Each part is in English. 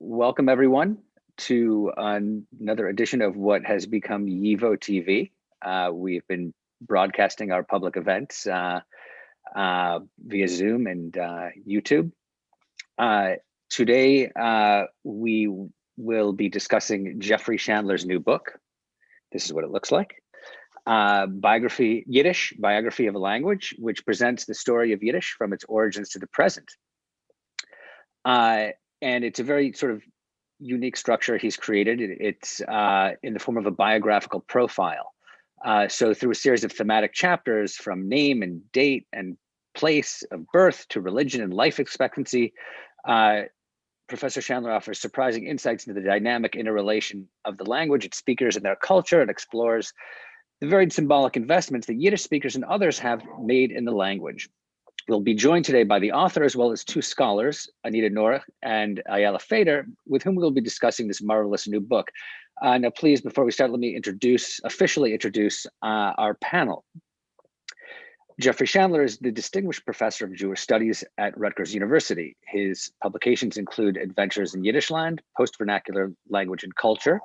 Welcome everyone to another edition of what has become YIVO TV. We've been broadcasting our public events via Zoom and YouTube. Today, we will be discussing Jeffrey Shandler's new book. This is what it looks like. Biography, Yiddish, Biography of a Language, which presents the story of Yiddish from its origins to the present. And it's a very sort of unique structure he's created. It's in the form of a biographical profile. So through a series of thematic chapters from name and date and place of birth to religion and life expectancy, Professor Shandler offers surprising insights into the dynamic interrelation of the language, its speakers and their culture, and explores the varied symbolic investments that Yiddish speakers and others have made in the language. We'll be joined today by the author as well as two scholars, Anita Norich and Ayala Fader, with whom we'll be discussing this marvelous new book. Now, please, before we start, let me officially introduce our panel. Jeffrey Shandler is the Distinguished Professor of Jewish Studies at Rutgers University. His publications include Adventures in Yiddish Land, Post-Vernacular Language and Culture,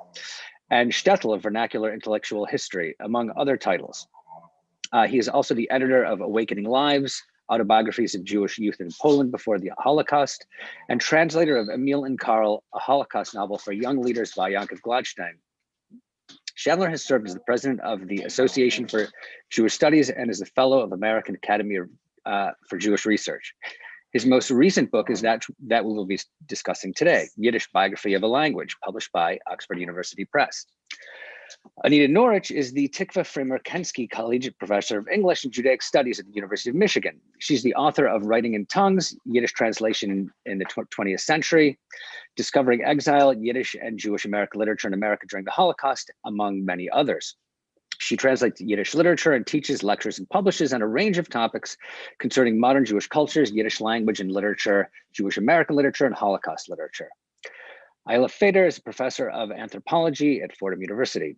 and Shtetl of Vernacular Intellectual History, among other titles. He is also the editor of Awakening Lives, Autobiographies of Jewish Youth in Poland Before the Holocaust, and translator of Emil and Karl, a Holocaust novel for young leaders by Yankov Gladstein. Shandler has served as the president of the Association for Jewish Studies and is a fellow of American Academy for Jewish Research. His most recent book is that we will be discussing today, Yiddish Biography of a Language, published by Oxford University Press. Anita Norich is the Tikva Fremer-Kensky Collegiate Professor of English and Judaic Studies at the University of Michigan. She's the author of Writing in Tongues, Yiddish Translation in the 20th Century, Discovering Exile, Yiddish and Jewish American Literature in America During the Holocaust, among many others. She translates Yiddish literature and teaches, lectures, and publishes on a range of topics concerning modern Jewish cultures, Yiddish language and literature, Jewish American literature, and Holocaust literature. Ayala Fader is a professor of anthropology at Fordham University.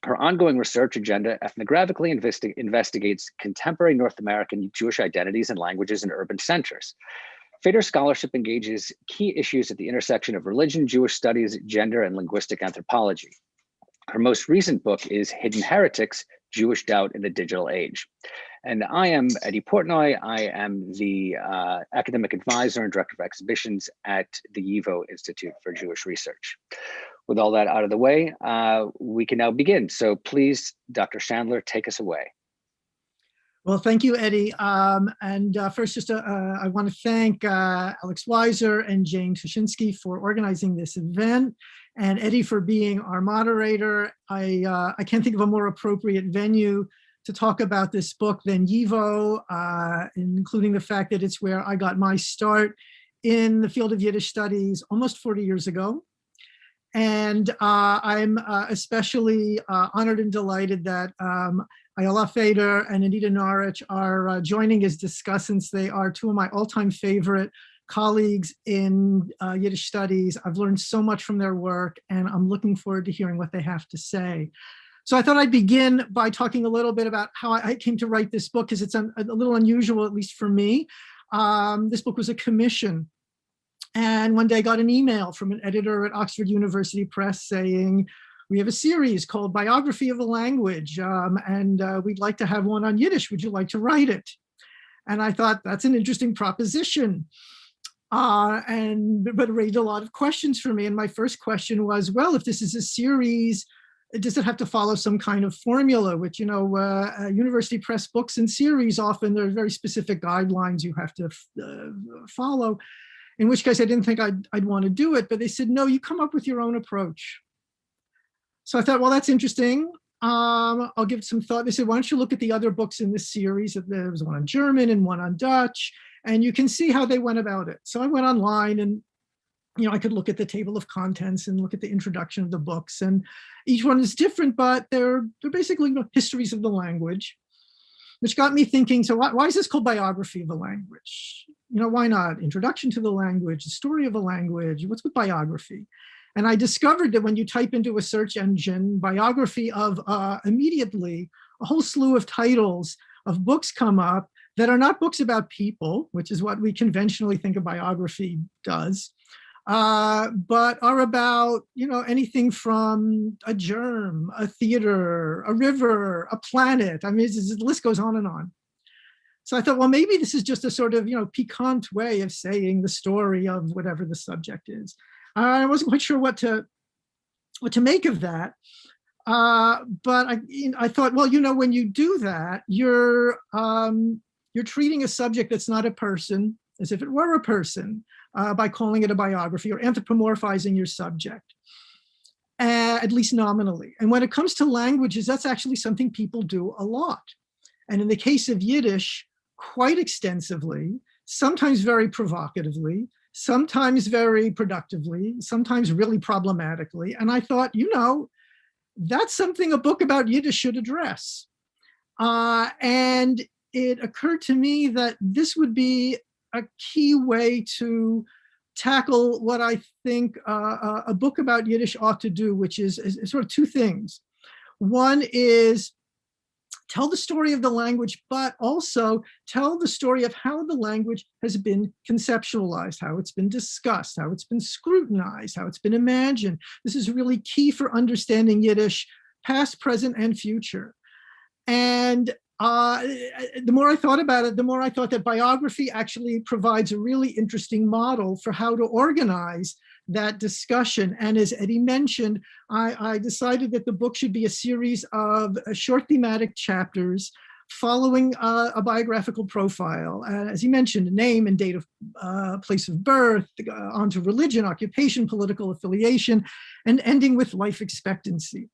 Her ongoing research agenda ethnographically investigates contemporary North American Jewish identities and languages in urban centers. Fader's scholarship engages key issues at the intersection of religion, Jewish studies, gender, and linguistic anthropology. Her most recent book is Hidden Heretics, Jewish Doubt in the Digital Age. And I am Eddy Portnoy. I am the academic advisor and director of exhibitions at the YIVO Institute for Jewish Research. With all that out of the way, we can now begin. So please, Dr. Shandler, take us away. Well, thank you, Eddy. First, I want to thank Alex Weiser and Jane Tushinsky for organizing this event, and Eddy for being our moderator. I can't think of a more appropriate venue to talk about this book than YIVO, including the fact that it's where I got my start in the field of Yiddish studies almost 40 years ago. And I'm especially honored and delighted that Ayala Fader and Anita Norich are joining as discussants. They are two of my all-time favorite colleagues in Yiddish studies. I've learned so much from their work, and I'm looking forward to hearing what they have to say. So I thought I'd begin by talking a little bit about how I came to write this book, because it's a little unusual, at least for me. This book was a commission. And one day I got an email from an editor at Oxford University Press saying, we have a series called Biography of a Language, and we'd like to have one on Yiddish. Would you like to write it? And I thought, that's an interesting proposition. But it raised a lot of questions for me. And my first question was, well, if this is a series, does it have to follow some kind of formula, which, University Press books and series, often there are very specific guidelines you have to follow, in which case I didn't think I'd want to do it. But they said, no, you come up with your own approach. So I thought, well, that's interesting. I'll give it some thought. They said, why don't you look at the other books in this series? There was one on German and one on Dutch, and you can see how they went about it. So I went online, and I could look at the table of contents and look at the introduction of the books, and each one is different, but they're basically histories of the language, which got me thinking, so why is this called Biography of a Language? Why not Introduction to the Language, the story of a language? What's with biography? And I discovered that when you type into a search engine, biography of, immediately, a whole slew of titles of books come up that are not books about people, which is what we conventionally think a biography does, but are about, anything from a germ, a theater, a river, a planet. I mean, the list goes on and on. So I thought, well, maybe this is just a sort of, piquant way of saying the story of whatever the subject is. I wasn't quite sure what to make of that. But I thought, well, when you do that, you're treating a subject that's not a person as if it were a person, by calling it a biography or anthropomorphizing your subject, at least nominally. And when it comes to languages, that's actually something people do a lot. And in the case of Yiddish, quite extensively, sometimes very provocatively, sometimes very productively, sometimes really problematically. And I thought, that's something a book about Yiddish should address. And it occurred to me that this would be a key way to tackle what I think a book about Yiddish ought to do, which is sort of two things. One is tell the story of the language, but also tell the story of how the language has been conceptualized, how it's been discussed, how it's been scrutinized, how it's been imagined. This is really key for understanding Yiddish, past, present, and future. And the more I thought about it, the more I thought that biography actually provides a really interesting model for how to organize that discussion. And as Eddy mentioned, I decided that the book should be a series of short thematic chapters following a biographical profile. As he mentioned, name and date of place of birth, onto religion, occupation, political affiliation, and ending with life expectancy.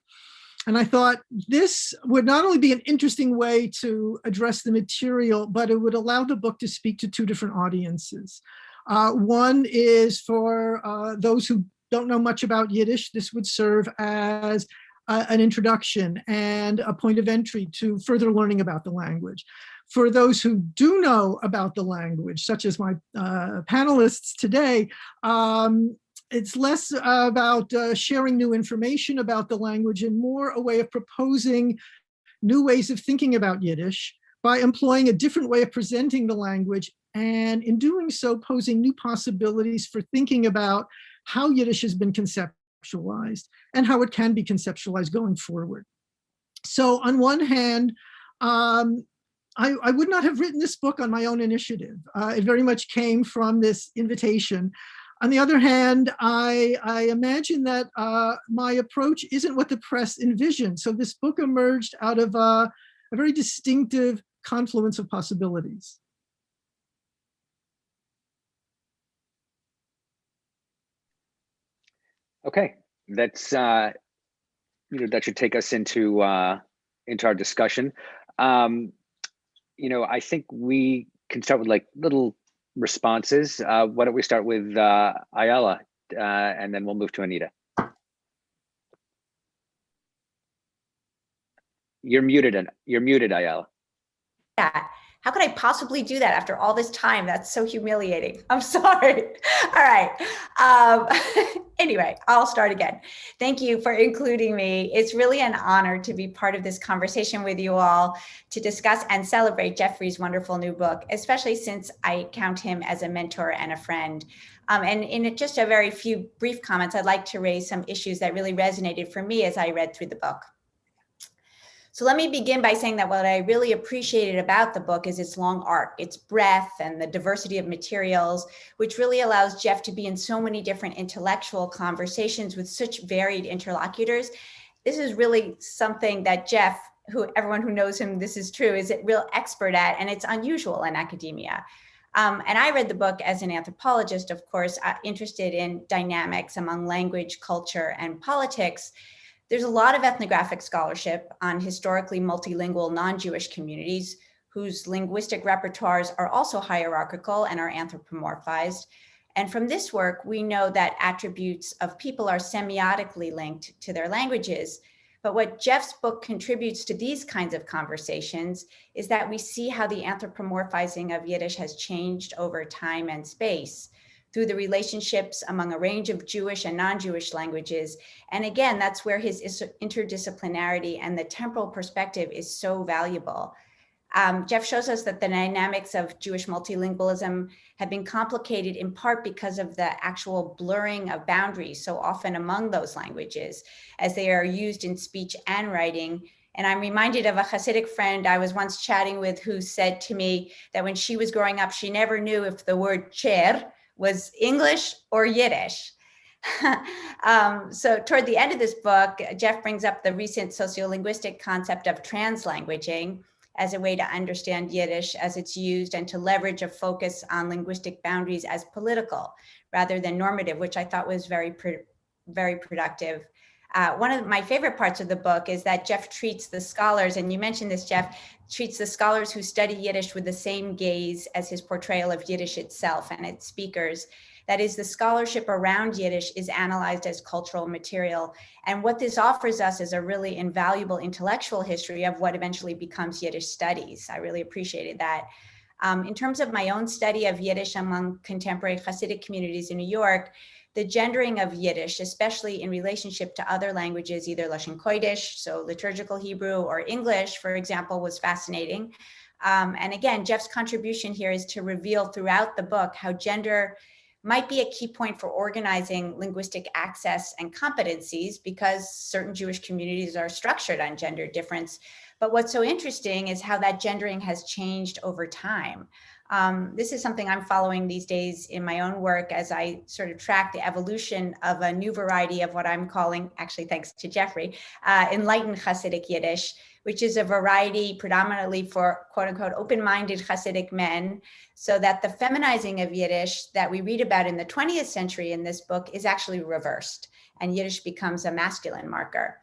And I thought this would not only be an interesting way to address the material, but it would allow the book to speak to two different audiences. One is for those who don't know much about Yiddish. This would serve as an introduction and a point of entry to further learning about the language. For those who do know about the language, such as my panelists today, it's less about sharing new information about the language and more a way of proposing new ways of thinking about Yiddish by employing a different way of presenting the language, and in doing so, posing new possibilities for thinking about how Yiddish has been conceptualized and how it can be conceptualized going forward. So on one hand, I would not have written this book on my own initiative. It very much came from this invitation. On the other hand, I imagine that my approach isn't what the press envisioned. So this book emerged out of a very distinctive confluence of possibilities. Okay, that's that should take us into our discussion. I think we can start with like little responses. Why don't we start with Ayala, and then we'll move to Anita. You're muted, Ayala. Yeah. How could I possibly do that after all this time? That's so humiliating. I'm sorry. All right. Anyway, I'll start again. Thank you for including me. It's really an honor to be part of this conversation with you all to discuss and celebrate Jeffrey's wonderful new book, especially since I count him as a mentor and a friend. And in just a very few brief comments, I'd like to raise some issues that really resonated for me as I read through the book. So let me begin by saying that what I really appreciated about the book is its long arc, its breadth, and the diversity of materials, which really allows Jeff to be in so many different intellectual conversations with such varied interlocutors. This is really something that Jeff, everyone who knows him, this is true, is a real expert at, and it's unusual in academia. And I read the book as an anthropologist, of course, interested in dynamics among language, culture, and politics. There's a lot of ethnographic scholarship on historically multilingual non-Jewish communities whose linguistic repertoires are also hierarchical and are anthropomorphized. And from this work, we know that attributes of people are semiotically linked to their languages. But what Jeff's book contributes to these kinds of conversations is that we see how the anthropomorphizing of Yiddish has changed over time and space through the relationships among a range of Jewish and non-Jewish languages. And again, that's where his interdisciplinarity and the temporal perspective is so valuable. Jeff shows us that the dynamics of Jewish multilingualism have been complicated in part because of the actual blurring of boundaries so often among those languages as they are used in speech and writing. And I'm reminded of a Hasidic friend I was once chatting with who said to me that when she was growing up, she never knew if the word cher was English or Yiddish. So toward the end of this book, Jeff brings up the recent sociolinguistic concept of translanguaging as a way to understand Yiddish as it's used and to leverage a focus on linguistic boundaries as political rather than normative, which I thought was very productive. One of my favorite parts of the book is that Jeff treats the scholars, and you mentioned this, Jeff, treats the scholars who study Yiddish with the same gaze as his portrayal of Yiddish itself and its speakers. That is, the scholarship around Yiddish is analyzed as cultural material. And what this offers us is a really invaluable intellectual history of what eventually becomes Yiddish studies. I really appreciated that. In terms of my own study of Yiddish among contemporary Hasidic communities in New York, the gendering of Yiddish, especially in relationship to other languages, either Lashon Kodesh, so liturgical Hebrew, or English, for example, was fascinating. And again, Jeff's contribution here is to reveal throughout the book how gender might be a key point for organizing linguistic access and competencies because certain Jewish communities are structured on gender difference. But what's so interesting is how that gendering has changed over time. This is something I'm following these days in my own work as I sort of track the evolution of a new variety of what I'm calling, actually thanks to Jeffrey, enlightened Hasidic Yiddish, which is a variety predominantly for quote unquote open-minded Hasidic men, so that the feminizing of Yiddish that we read about in the 20th century in this book is actually reversed and Yiddish becomes a masculine marker.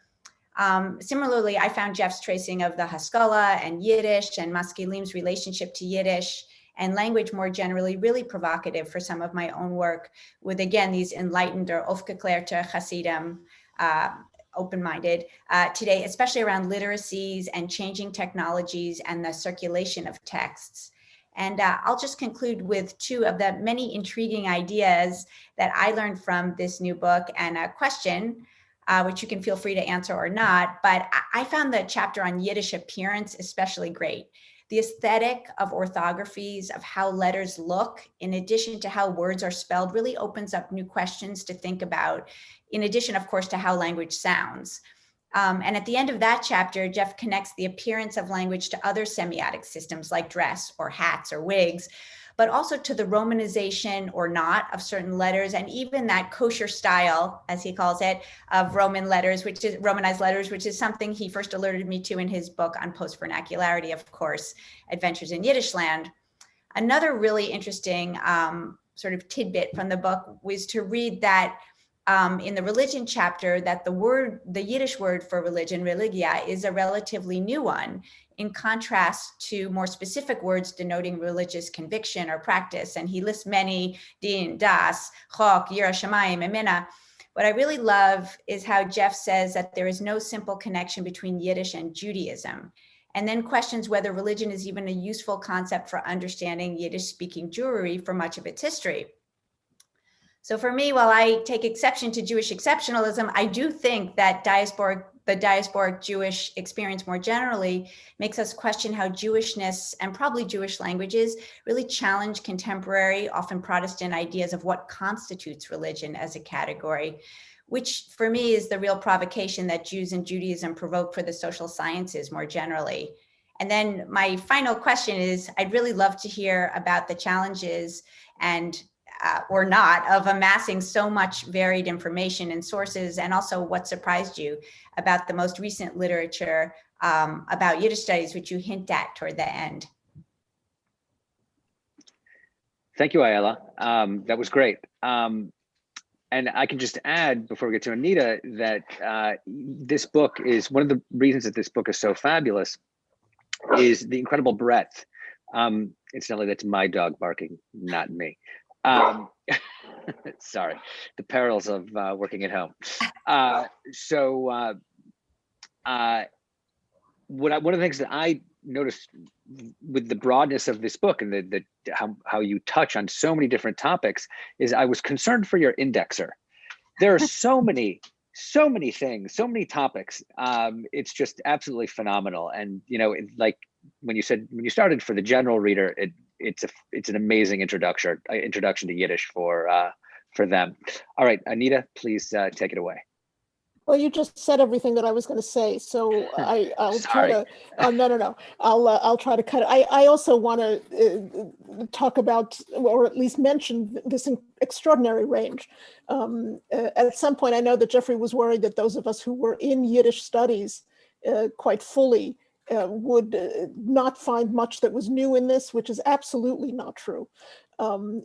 Similarly, I found Jeff's tracing of the Haskalah and Yiddish and Maskilim's relationship to Yiddish and language more generally really provocative for some of my own work with, again, these enlightened or aufgeklärte Hasidim, open-minded today, especially around literacies and changing technologies and the circulation of texts. And I'll just conclude with two of the many intriguing ideas that I learned from this new book and a question, which you can feel free to answer or not, but I found the chapter on Yiddish appearance especially great. The aesthetic of orthographies, of how letters look, in addition to how words are spelled, really opens up new questions to think about, in addition, of course, to how language sounds. And at the end of that chapter, Jeff connects the appearance of language to other semiotic systems like dress or hats or wigs, but also to the romanization or not of certain letters, and even that kosher style, as he calls it, of Roman letters, which is Romanized letters, which is something he first alerted me to in his book on post-vernacularity, of course, Adventures in Yiddish Land. Another really interesting sort of tidbit from the book was to read that in the religion chapter, that the Yiddish word for religion, religia, is a relatively new one, in contrast to more specific words denoting religious conviction or practice. And he lists many: din, das, chok, yira shamayim, emina. What I really love is how Jeff says that there is no simple connection between Yiddish and Judaism, and then questions whether religion is even a useful concept for understanding Yiddish-speaking Jewry for much of its history. So for me, while I take exception to Jewish exceptionalism, I do think that the diasporic Jewish experience more generally makes us question how Jewishness and probably Jewish languages really challenge contemporary, often Protestant ideas of what constitutes religion as a category, which for me is the real provocation that Jews and Judaism provoke for the social sciences more generally. And then my final question is, I'd really love to hear about the challenges and or not of amassing so much varied information and sources, and also what surprised you about the most recent literature about Yiddish studies, which you hint at toward the end. Thank you, Ayala. That was great. And I can just add, before we get to Anita, that this book is, one of the reasons that this book is so fabulous is the incredible breadth. Incidentally, that's my dog barking, not me. Sorry, the perils of working at home. One of the things that I noticed with the broadness of this book and how you touch on so many different topics is I was concerned for your indexer. There are so many things, so many topics. It's just absolutely phenomenal. And, like when you started for the general reader, it's an amazing introduction to Yiddish for them. All right, Anita, please take it away. Well, you just said everything that I was going to say, so I'll try Sorry. to. No. I'll try to cut it. I also want to talk about, or at least mention, this extraordinary range. At some point, I know that Jeffrey was worried that those of us who were in Yiddish studies quite fully would not find much that was new in this, which is absolutely not true.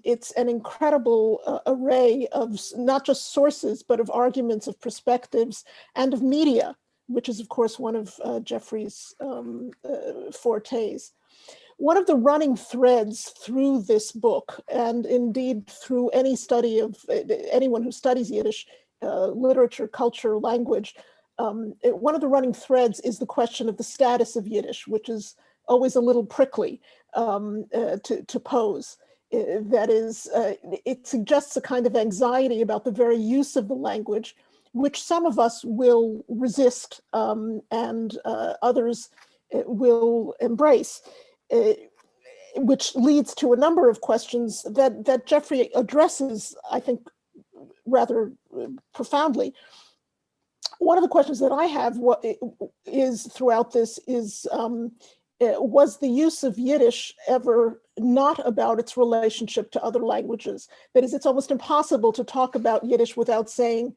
It's an incredible array of not just sources, but of arguments, of perspectives, and of media, which is, of course, one of Jeffrey's fortes. One of the running threads through this book, and indeed through any study of anyone who studies Yiddish literature, culture, language, one of the running threads is the question of the status of Yiddish, which is always a little prickly to pose. That is, it suggests a kind of anxiety about the very use of the language, which some of us will resist and others will embrace, which leads to a number of questions that Jeffrey addresses, I think, rather profoundly. One of the questions that I have is throughout this is, was the use of Yiddish ever not about its relationship to other languages? That is, it's almost impossible to talk about Yiddish without saying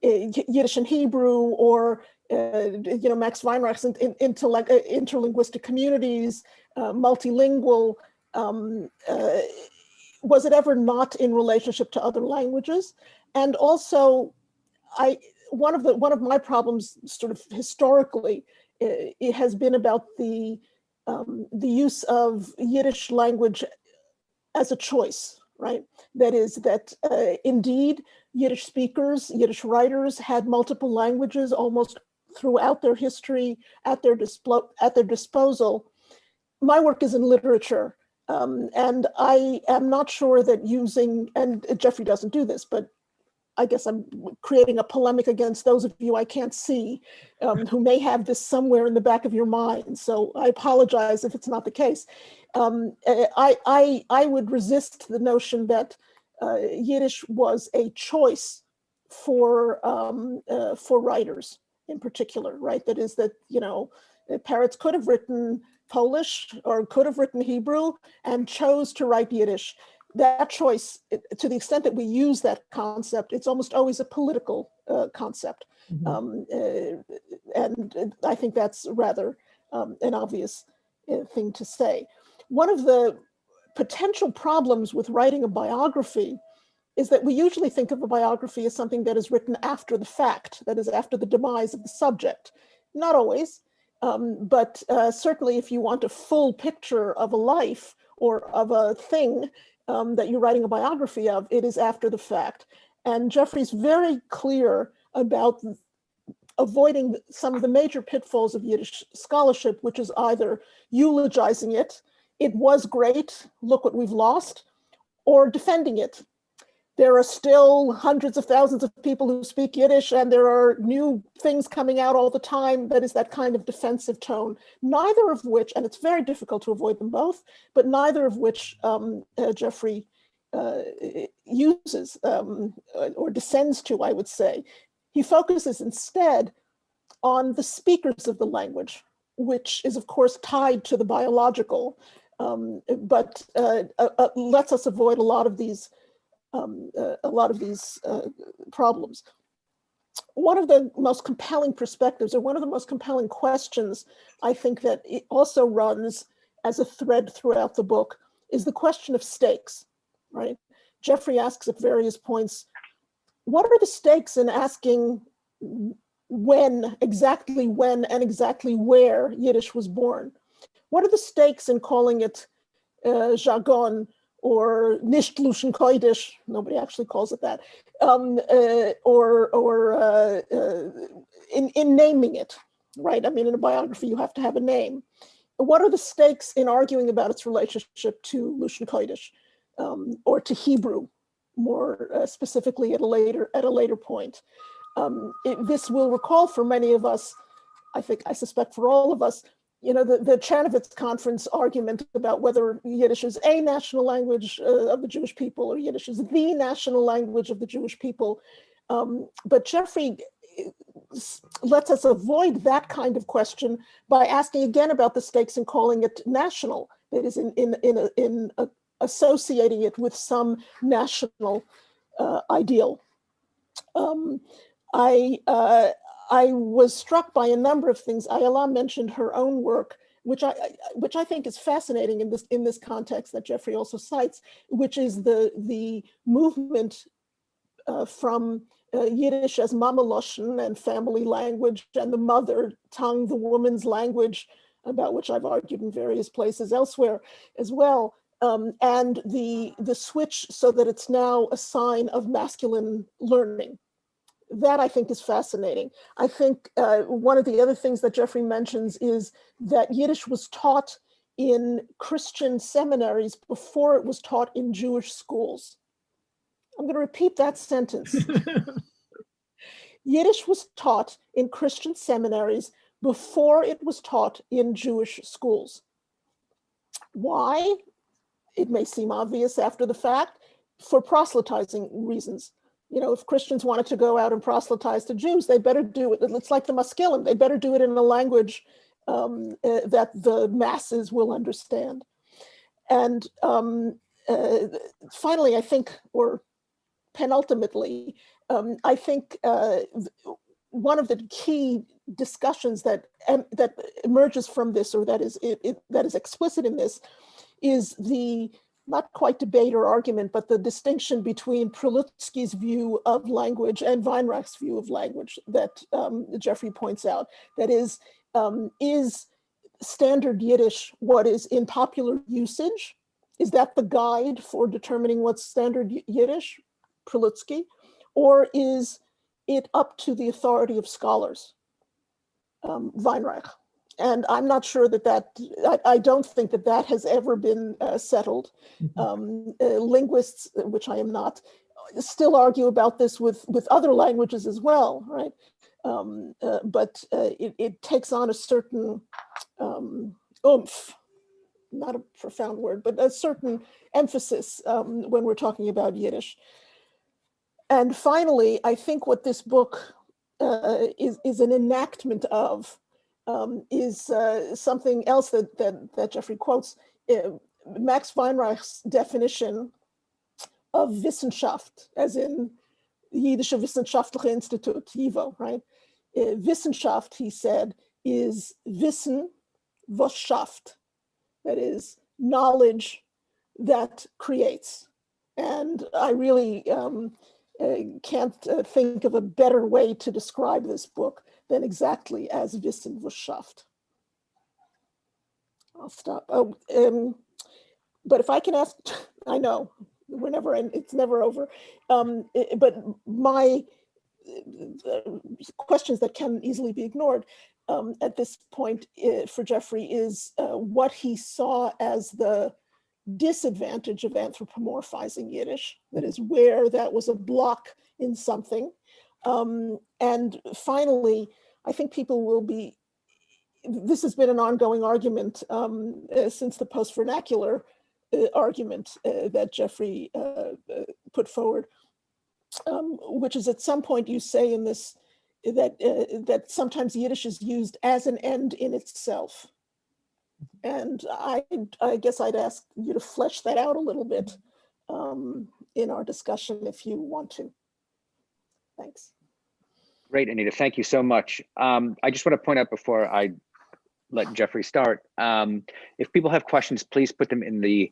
Yiddish and Hebrew, or Max Weinreich's interlinguistic communities, multilingual. Was it ever not in relationship to other languages? And also, one of my problems, sort of historically, it has been about the use of Yiddish language as a choice, right? That is, that indeed Yiddish speakers, Yiddish writers had multiple languages almost throughout their history at their disposal. My work is in literature, and I am not sure that using, and Jeffrey doesn't do this, but I guess I'm creating a polemic against those of you I can't see, who may have this somewhere in the back of your mind. So I apologize if it's not the case. I would resist the notion that Yiddish was a choice for writers in particular, right? That is that, Peretz could have written Polish or could have written Hebrew and chose to write Yiddish. That choice, to the extent that we use that concept, it's almost always a political concept. Mm-hmm. And I think that's rather an obvious thing to say. One of the potential problems with writing a biography is that we usually think of a biography as something that is written after the fact, that is, after the demise of the subject. Not always, but certainly if you want a full picture of a life or of a thing that you're writing a biography of, it is after the fact. And Jeffrey's very clear about avoiding some of the major pitfalls of Yiddish scholarship, which is either eulogizing it was great, look what we've lost, or defending it. There are still hundreds of thousands of people who speak Yiddish, and there are new things coming out all the time. That is that kind of defensive tone, neither of which, and it's very difficult to avoid them both, but neither of which Jeffrey uses or descends to, I would say. He focuses instead on the speakers of the language, which is, of course, tied to the biological, but lets us avoid a lot of these problems. One of the most compelling perspectives, or one of the most compelling questions, I think that it also runs as a thread throughout the book, is the question of stakes, right? Jeffrey asks at various points, what are the stakes in asking exactly when and exactly where Yiddish was born? What are the stakes in calling it jargon, or nicht Luschen Koidish, nobody actually calls it that, in naming it, right? I mean, in a biography, you have to have a name. What are the stakes in arguing about its relationship to Luschen Koidish, or to Hebrew, more specifically at a later point? This will recall for many of us, I suspect for all of us, the Chanovitz conference argument about whether Yiddish is a national language of the Jewish people or Yiddish is the national language of the Jewish people. But Jeffrey lets us avoid that kind of question by asking again about the stakes and calling it national. That is in associating it with some national ideal. I was struck by a number of things. Ayala mentioned her own work, which I think is fascinating in this context that Jeffrey also cites, which is the movement from Yiddish as Mama Loshen and family language, and the mother tongue, the woman's language, about which I've argued in various places elsewhere as well, and the switch so that it's now a sign of masculine learning. That I think is fascinating. I think one of the other things that Jeffrey mentions is that Yiddish was taught in Christian seminaries before it was taught in Jewish schools. I'm going to repeat that sentence. Yiddish was taught in Christian seminaries before it was taught in Jewish schools. Why? It may seem obvious after the fact, for proselytizing reasons. If Christians wanted to go out and proselytize to Jews, they better do it. It's like the Maskilim. They better do it in a language that the masses will understand. And finally, I think, or penultimately, I think one of the key discussions that emerges from this, or that is explicit in this, is the not quite debate or argument, but the distinction between Prelutsky's view of language and Weinreich's view of language that Jeffrey points out. That is standard Yiddish what is in popular usage? Is that the guide for determining what's standard Yiddish, Prelutsky? Or is it up to the authority of scholars, Weinreich? And I'm not sure I don't think that has ever been settled. Linguists, which I am not, still argue about this with other languages as well, right? But it takes on a certain oomph, not a profound word, but a certain emphasis when we're talking about Yiddish. And finally, I think what this book is an enactment of is something else that Jeffrey quotes, Max Weinreich's definition of Wissenschaft, as in Jiddische Wissenschaftliche Institut, YIVO, right? Wissenschaft, he said, is Wissen, was schafft, that is knowledge that creates. And I really can't think of a better way to describe this book than exactly as Wissen was schafft. I'll stop. But if I can ask, I know it's never over. But my questions that can easily be ignored at this point for Jeffrey is what he saw as the disadvantage of anthropomorphizing Yiddish, that is where that was a block in something. And finally, I think people will be, this has been an ongoing argument since the post-vernacular argument that Jeffrey put forward, which is at some point you say in this, that sometimes Yiddish is used as an end in itself. And I guess I'd ask you to flesh that out a little bit in our discussion if you want to. Thanks. Great, Anita, thank you so much. I just want to point out before I let Jeffrey start, if people have questions, please put them in the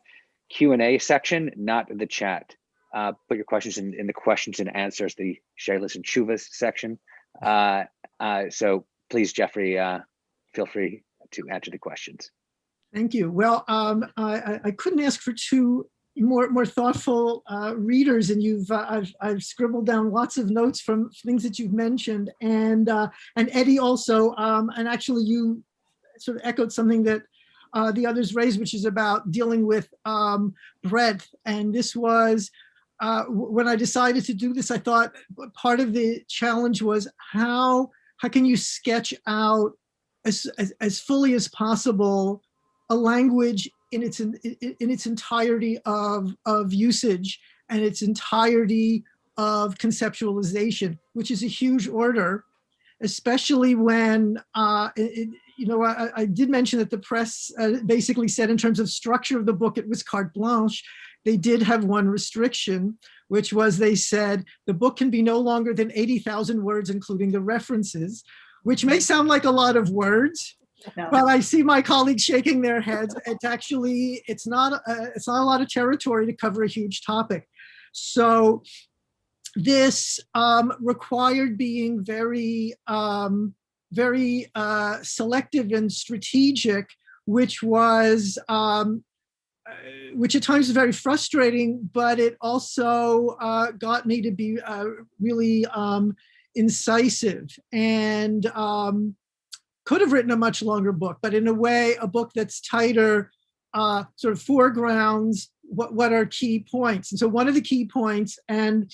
Q&A section, not the chat. Put your questions in the questions and answers, the Shaylas and Shuvas section. So please, Jeffrey, feel free to answer the questions. Thank you. Well, I couldn't ask for two more thoughtful readers, and I've scribbled down lots of notes from things that you've mentioned, and Eddy also, and actually you sort of echoed something that the others raised, which is about dealing with breadth. And this was when I decided to do this, I thought part of the challenge was how can you sketch out as fully as possible a language in its entirety of usage and its entirety of conceptualization, which is a huge order, especially when, I did mention that the press basically said in terms of structure of the book, it was carte blanche. They did have one restriction, which was they said the book can be no longer than 80,000 words, including the references, which may sound like a lot of words, but I see my colleagues shaking their heads. It's not a lot of territory to cover a huge topic. So this required being very, very selective and strategic, which at times was very frustrating, but it also got me to be really incisive, and could have written a much longer book, but in a way, a book that's tighter, sort of foregrounds what are key points. And so one of the key points, and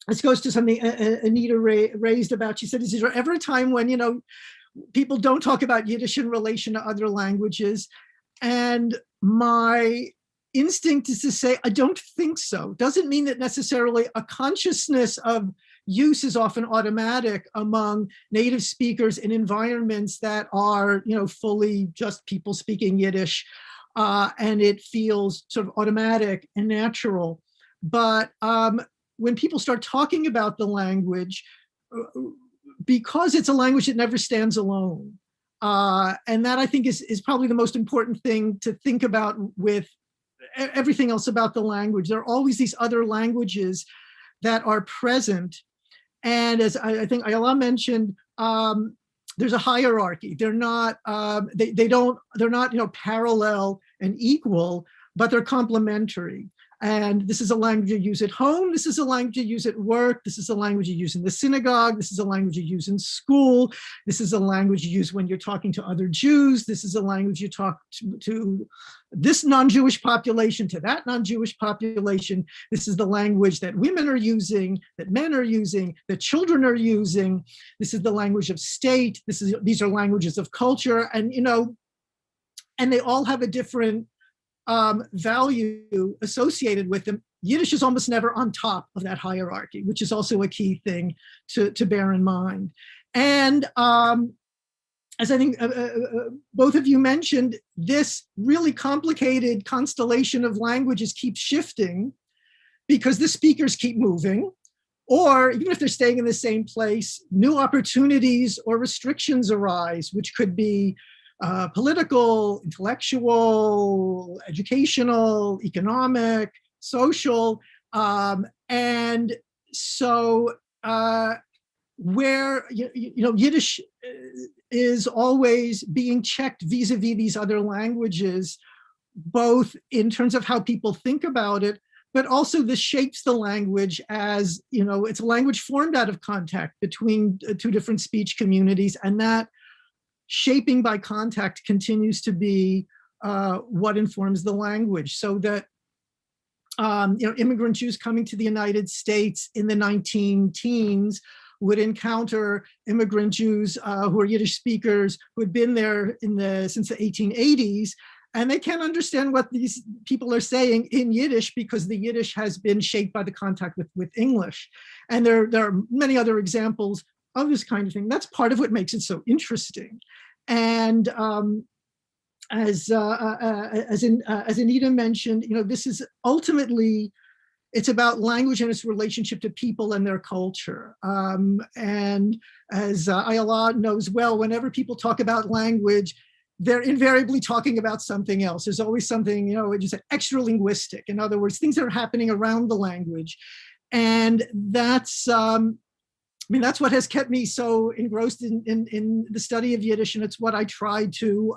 this goes to something Anita raised about, she said, is there ever a time when, people don't talk about Yiddish in relation to other languages? And my instinct is to say, I don't think so. Doesn't mean that necessarily a consciousness of use is often automatic among native speakers in environments that are, fully just people speaking Yiddish, and it feels sort of automatic and natural. But when people start talking about the language, because it's a language that never stands alone, and that I think is probably the most important thing to think about with everything else about the language. There are always these other languages that are present. And as I think Ayala mentioned, there's a hierarchy. They're not, they're not, parallel and equal, but they're complementary. And this is a language you use at home. This is a language you use at work. This is a language you use in the synagogue. This is a language you use in school. This is a language you use when you're talking to other Jews. This is a language you talk to this non-Jewish population, to that non-Jewish population. This is the language that women are using, that men are using, that children are using. This is the language of state. These are languages of culture. And, and they all have a different value associated with them. Yiddish is almost never on top of that hierarchy, which is also a key thing to bear in mind. And as I think both of you mentioned, this really complicated constellation of languages keeps shifting because the speakers keep moving, or even if they're staying in the same place, new opportunities or restrictions arise, which could be political, intellectual, educational, economic, social. And so where, Yiddish is always being checked vis-a-vis these other languages, both in terms of how people think about it, but also this shapes the language as, it's a language formed out of contact between two different speech communities, and that shaping by contact continues to be what informs the language. So that immigrant Jews coming to the United States in the 19-teens would encounter immigrant Jews who are Yiddish speakers who had been there since the 1880s, and they can't understand what these people are saying in Yiddish because the Yiddish has been shaped by the contact with English. And there are many other examples of this kind of thing. That's part of what makes it so interesting. And as Anita mentioned, this is ultimately, it's about language and its relationship to people and their culture. And as Ayala knows well, whenever people talk about language, they're invariably talking about something else. There's always something, just extra linguistic. In other words, things that are happening around the language. And that's what has kept me so engrossed in the study of Yiddish, and it's what I try to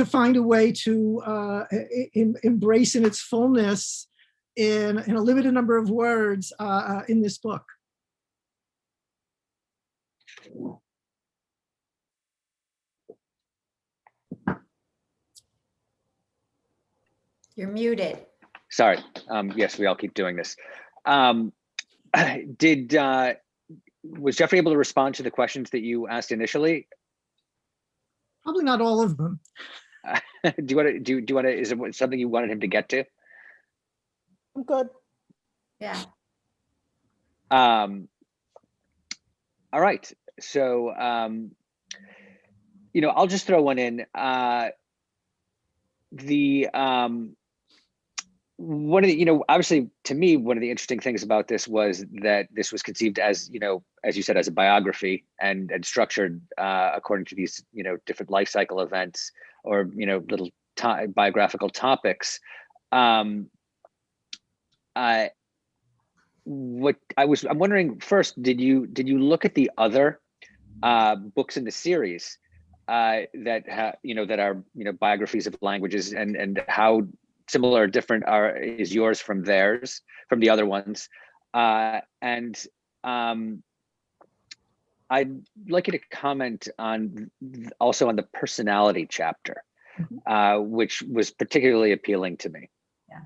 find a way to embrace in its fullness in a limited number of words in this book. You're muted. Sorry. Yes, we all keep doing this. Was Jeffrey able to respond to the questions that you asked initially? Probably not all of them. Do you want to, is it something you wanted him to get to? I'm good. Yeah. All right. So, I'll just throw one in. One of the, obviously to me, one of the interesting things about this was that this was conceived as, as you said, as a biography and structured according to these, different life cycle events or, little biographical topics. I'm wondering first, did you look at the other books in the series that are biographies of languages and how similar or different is yours from theirs, from the other ones? And I'd like you to comment on also on the personality chapter, which was particularly appealing to me. Yeah.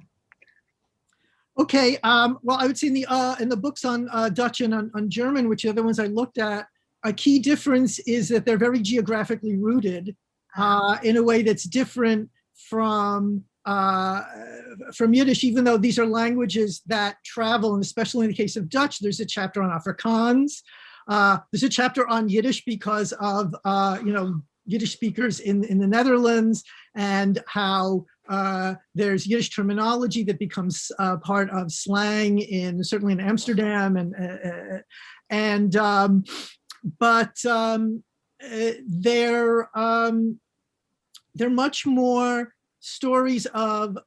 Okay. Well, I would say in the books on Dutch and on German, which are the ones I looked at, a key difference is that they're very geographically rooted in a way that's different from Yiddish, even though these are languages that travel, and especially in the case of Dutch, there's a chapter on Afrikaans. There's a chapter on Yiddish because of Yiddish speakers in the Netherlands, and how there's Yiddish terminology that becomes part of slang certainly in Amsterdam, but they're much more stories of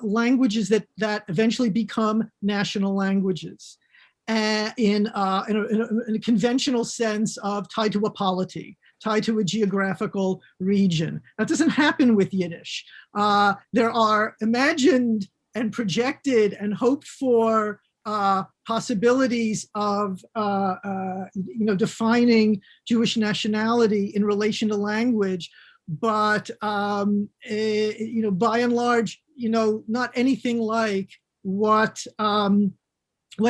languages that eventually become national languages, in a conventional sense of tied to a polity, tied to a geographical region. That doesn't happen with Yiddish. There are imagined and projected and hoped for possibilities of defining Jewish nationality in relation to language, but by and large, not anything like what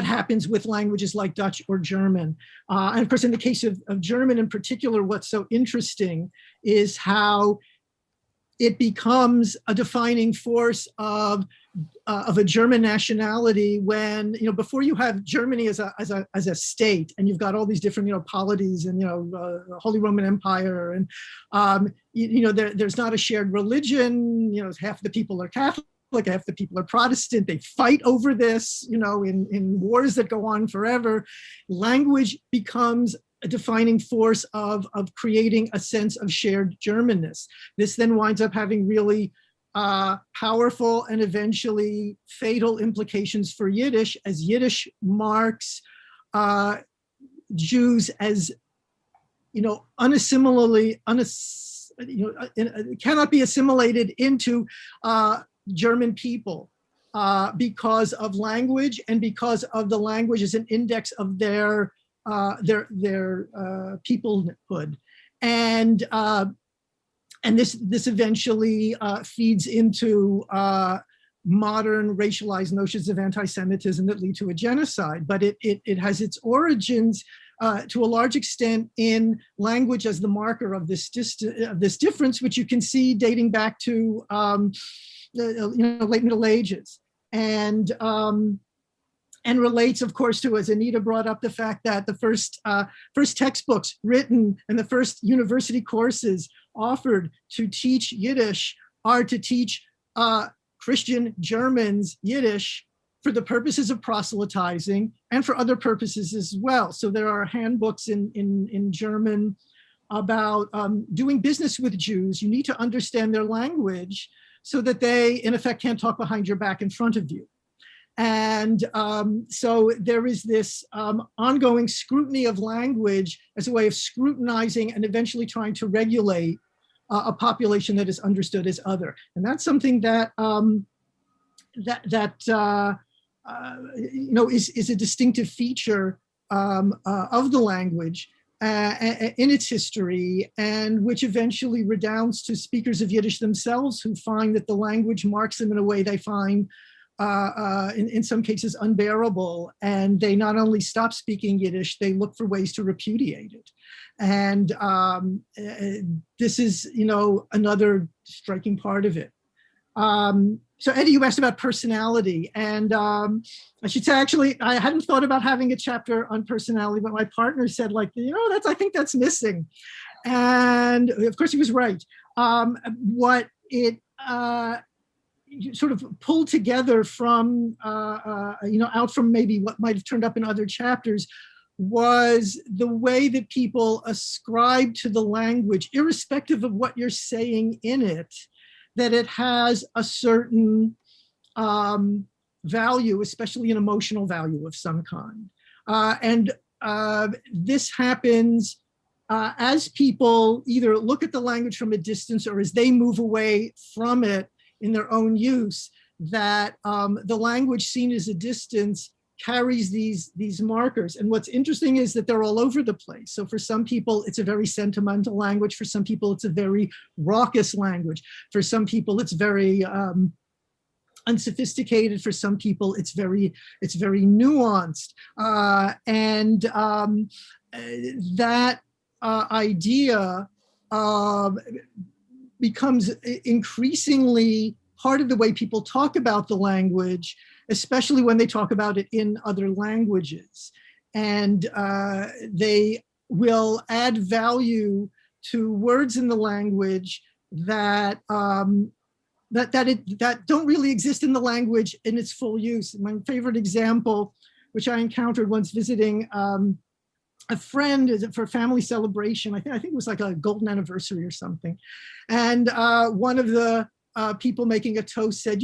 happens with languages like Dutch or German. And of course, in the case of German in particular, what's so interesting is how it becomes a defining force of a German nationality when, before you have Germany as a state, and you've got all these different, polities and, Holy Roman Empire, and, there's not a shared religion, half the people are Catholic, half the people are Protestant. They fight over this, in wars that go on forever. Language becomes a defining force of creating a sense of shared Germanness. This then winds up having really powerful and eventually fatal implications for Yiddish, as Yiddish marks Jews as, cannot be assimilated into German people because of language, and because of the language as an index of their peoplehood, and this eventually feeds into modern racialized notions of anti-Semitism that lead to a genocide. But it has its origins to a large extent in language as the marker of this difference, which you can see dating back to the late Middle Ages, and relates, of course, to, as Anita brought up, the fact that the first textbooks written and the first university courses offered to teach Yiddish are to teach Christian Germans Yiddish for the purposes of proselytizing and for other purposes as well. So there are handbooks in German about doing business with Jews. You need to understand their language so that they, in effect, can't talk behind your back in front of you. And so there is this ongoing scrutiny of language as a way of scrutinizing and eventually trying to regulate a population that is understood as other. And that's something that is a distinctive feature of the language in its history, and which eventually redounds to speakers of Yiddish themselves, who find that the language marks them in a way they find in some cases unbearable, and they not only stop speaking Yiddish, they look for ways to repudiate it. And this is, another striking part of it. So Eddy, you asked about personality, and I should say, actually, I hadn't thought about having a chapter on personality, but my partner said, I think that's missing. And of course he was right. What it sort of pulled together from, out from maybe what might have turned up in other chapters was the way that people ascribe to the language, irrespective of what you're saying in it, that it has a certain value, especially an emotional value of some kind. And this happens as people either look at the language from a distance or as they move away from it in their own use, that the language seen as a distance carries these markers. And what's interesting is that they're all over the place. So for some people, it's a very sentimental language. For some people, it's a very raucous language. For some people, it's very unsophisticated. For some people, it's very nuanced. And that idea becomes increasingly part of the way people talk about the language, especially when they talk about it in other languages. And they will add value to words in the language that that don't really exist in the language in its full use. My favorite example, which I encountered once visiting a friend for a family celebration, I think it was like a golden anniversary or something. And one of the people making a toast said,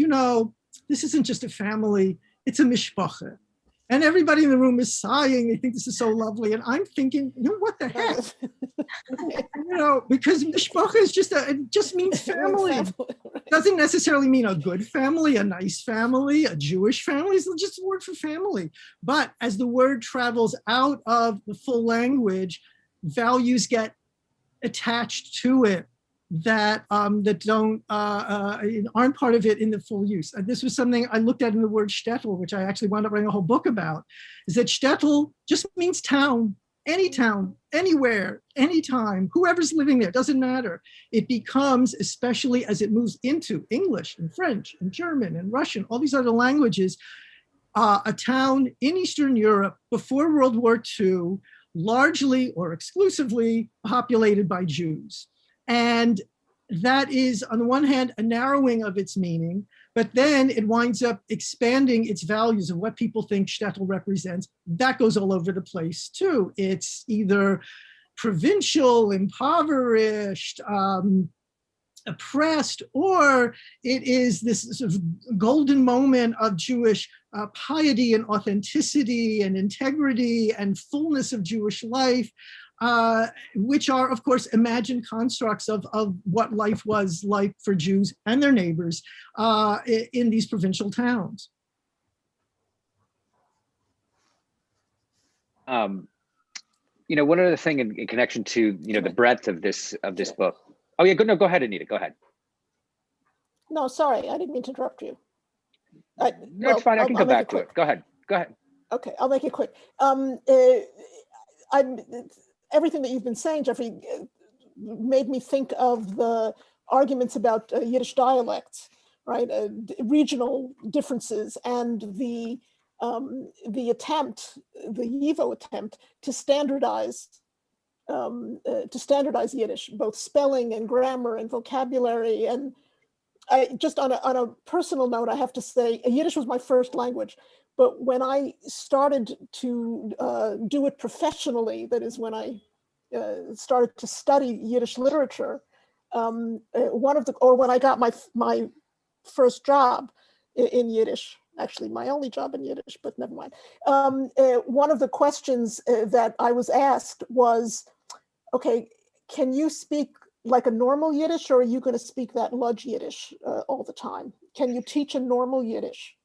this isn't just a family, it's a mishpacha. And everybody in the room is sighing. They think this is so lovely. And I'm thinking, what the heck? Because mishpacha is it just means family. It doesn't necessarily mean a good family, a nice family, a Jewish family. It's just a word for family. But as the word travels out of the full language, values get attached to it that don't aren't part of it in the full use. This was something I looked at in the word shtetl, which I actually wound up writing a whole book about, is that shtetl just means town, anywhere, anytime, whoever's living there, doesn't matter. It becomes, especially as it moves into English and French and German and Russian, all these other languages, a town in Eastern Europe before World War II, largely or exclusively populated by Jews. And that is, on the one hand, a narrowing of its meaning, but then it winds up expanding its values of what people think shtetl represents. That goes all over the place too. It's either provincial, impoverished, oppressed, or it is this sort of golden moment of Jewish piety and authenticity and integrity and fullness of Jewish life, which are, of course, imagined constructs of what life was like for Jews and their neighbors in these provincial towns. One other thing in connection to the breadth of this book. Oh yeah, go ahead, Anita. Go ahead. No, sorry, I didn't mean to interrupt you. No, it's fine. I can go back to it. Go ahead. Okay, I'll make it quick. Everything that you've been saying, Jeffrey, made me think of the arguments about Yiddish dialects, right? Regional differences and the attempt, the YIVO attempt to standardize Yiddish, both spelling and grammar and vocabulary. And just on a personal note, I have to say, Yiddish was my first language. But when I started to do it professionally, that is when I started to study Yiddish literature, when I got my first job in Yiddish, actually my only job in Yiddish, but never mind. One of the questions that I was asked was, okay, can you speak like a normal Yiddish, or are you going to speak that Ludge Yiddish all the time? Can you teach a normal Yiddish?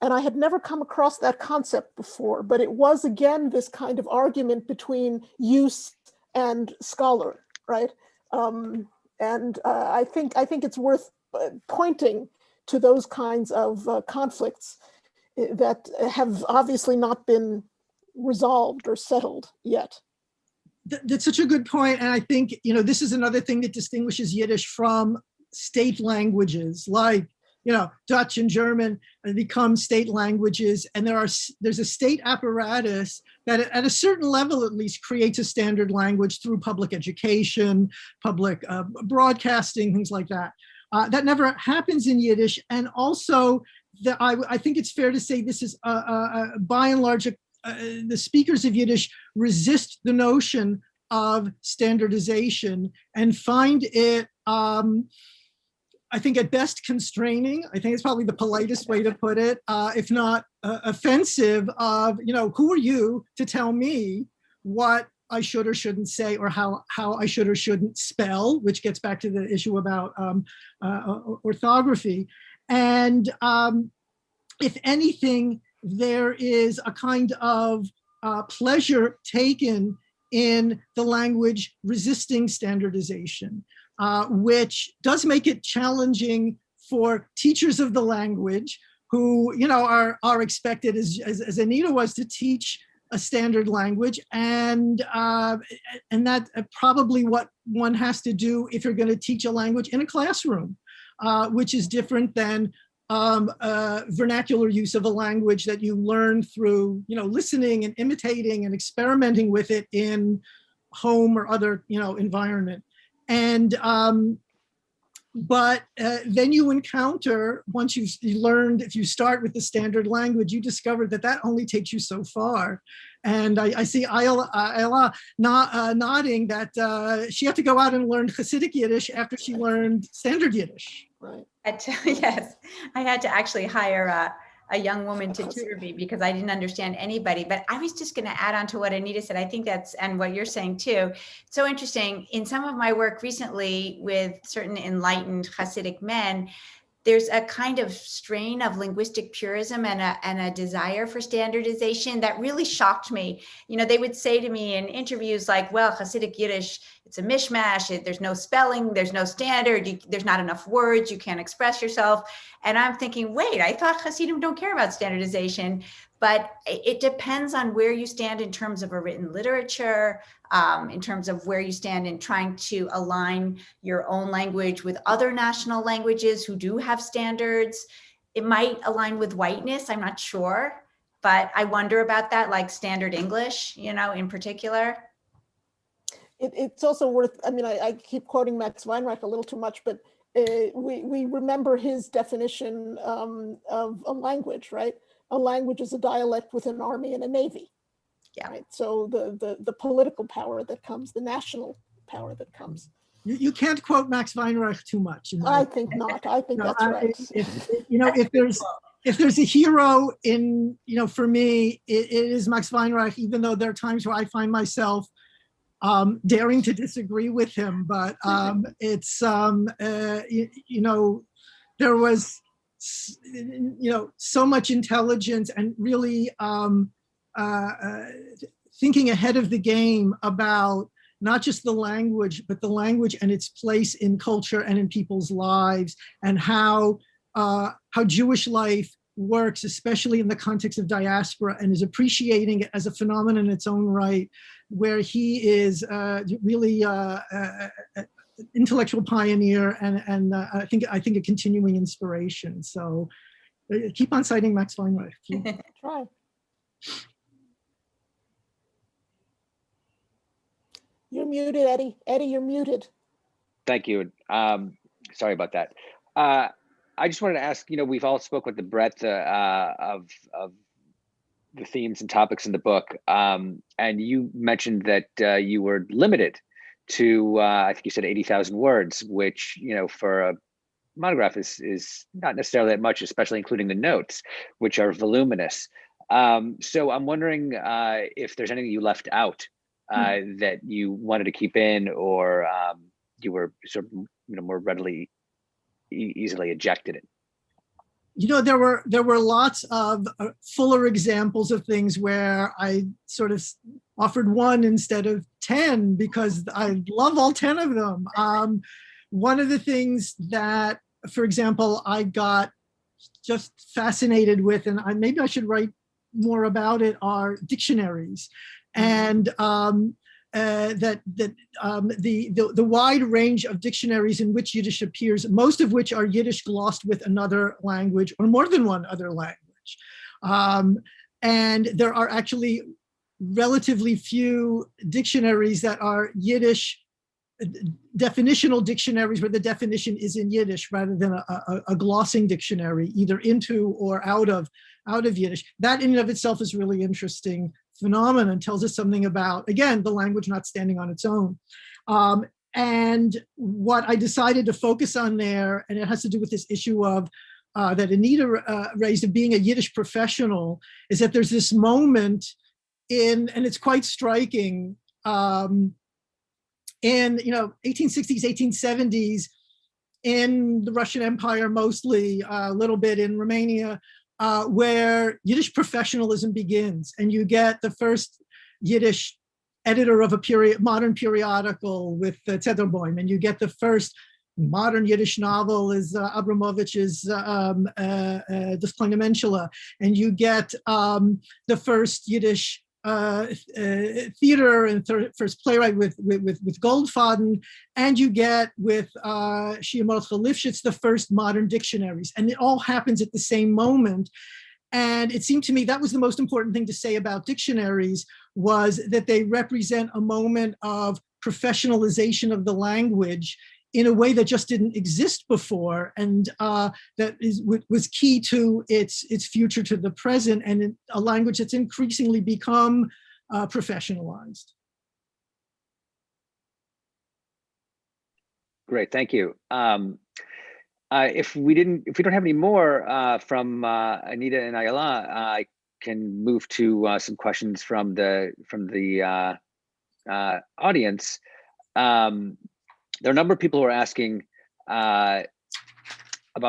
And I had never come across that concept before, but it was, again, this kind of argument between use and scholar, right? I think it's worth pointing to those kinds of conflicts that have obviously not been resolved or settled yet. That's such a good point. And I think, this is another thing that distinguishes Yiddish from state languages like, Dutch and German become state languages. And there's a state apparatus that at a certain level, at least, creates a standard language through public education, public broadcasting, things like that. That never happens in Yiddish. And also, I think it's fair to say this is, by and large, the speakers of Yiddish resist the notion of standardization and find it, I think at best constraining. I think it's probably the politest way to put it, if not offensive of, who are you to tell me what I should or shouldn't say, or how I should or shouldn't spell, which gets back to the issue about orthography. And if anything, there is a kind of pleasure taken in the language resisting standardization, which does make it challenging for teachers of the language who, are expected, as Anita was, to teach a standard language, and that probably what one has to do if you're going to teach a language in a classroom, which is different than vernacular use of a language that you learn through, listening and imitating and experimenting with it in home or other, environment. And but then you encounter, once you've learned, if you start with the standard language, you discover that only takes you so far. And I see Ayala nodding that she had to go out and learn Hasidic Yiddish after she learned standard Yiddish. Right. Yes, I had to actually hire a young woman to tutor me because I didn't understand anybody. But I was just going to add on to what Anita said. I think that's, and what you're saying too, so interesting. In some of my work recently with certain enlightened Hasidic men, there's a kind of strain of linguistic purism and a desire for standardization that really shocked me. They would say to me in interviews like, well, Hasidic Yiddish, it's a mishmash. There's no spelling, there's no standard, there's not enough words, you can't express yourself. And I'm thinking, wait, I thought Hasidim don't care about standardization. But it depends on where you stand in terms of a written literature, in terms of where you stand in trying to align your own language with other national languages who do have standards. It might align with whiteness, I'm not sure, but I wonder about that, like standard English, in particular. It's also worth, I keep quoting Max Weinreich a little too much, but we remember his definition of a language, right? A language is a dialect with an army and a navy. Yeah. Right. So the political power that comes, the national power that comes. You can't quote Max Weinreich too much. I think not. I think that's right. If there's a hero in, for me, it is Max Weinreich, even though there are times where I find myself daring to disagree with him. But it's, there was, so much intelligence and really thinking ahead of the game about not just the language, but the language and its place in culture and in people's lives, and how Jewish life works, especially in the context of diaspora, and is appreciating it as a phenomenon in its own right, where he is really intellectual pioneer and I think a continuing inspiration. So keep on citing Max Weinreich. Try. You're muted, Eddie. Eddie, you're muted. Thank you. Sorry about that. I just wanted to ask, we've all spoke with the breadth of the themes and topics in the book. And you mentioned that you were limited to, I think you said 80,000 words, which, for a monograph is not necessarily that much, especially including the notes, which are voluminous. So I'm wondering if there's anything you left out that you wanted to keep in, or you were sort of, more readily, easily ejected it. There were lots of fuller examples of things where I sort of offered one instead of 10 because I love all 10 of them. One of the things that for example, I got just fascinated with, and maybe I should write more about it, are dictionaries. And the wide range of dictionaries in which Yiddish appears, most of which are Yiddish glossed with another language or more than one other language. And there are actually relatively few dictionaries that are Yiddish definitional dictionaries where the definition is in Yiddish rather than a glossing dictionary, either into or out of Yiddish. That in and of itself is really interesting phenomenon, tells us something about, again, the language not standing on its own. And what I decided to focus on there, and it has to do with this issue of that Anita raised of being a Yiddish professional, is that there's this moment in, and it's quite striking, in 1860s, 1870s, in the Russian Empire mostly, a little bit in Romania, where Yiddish professionalism begins, and you get the first Yiddish editor of a modern periodical with Tederboim, and you get the first modern Yiddish novel is Abramovich's Das kleine Menschele, and you get the first Yiddish theater and first playwright with Goldfaden, and you get with Shia Mordechai Lifshitz the first modern dictionaries, and it all happens at the same moment. And it seemed to me that was the most important thing to say about dictionaries, was that they represent a moment of professionalization of the language in a way that just didn't exist before, and that was key to its future to the present, and a language that's increasingly become professionalized. Great, thank you. If we don't have any more from Anita and Ayala, I can move to some questions from the audience. There are a number of people who are asking about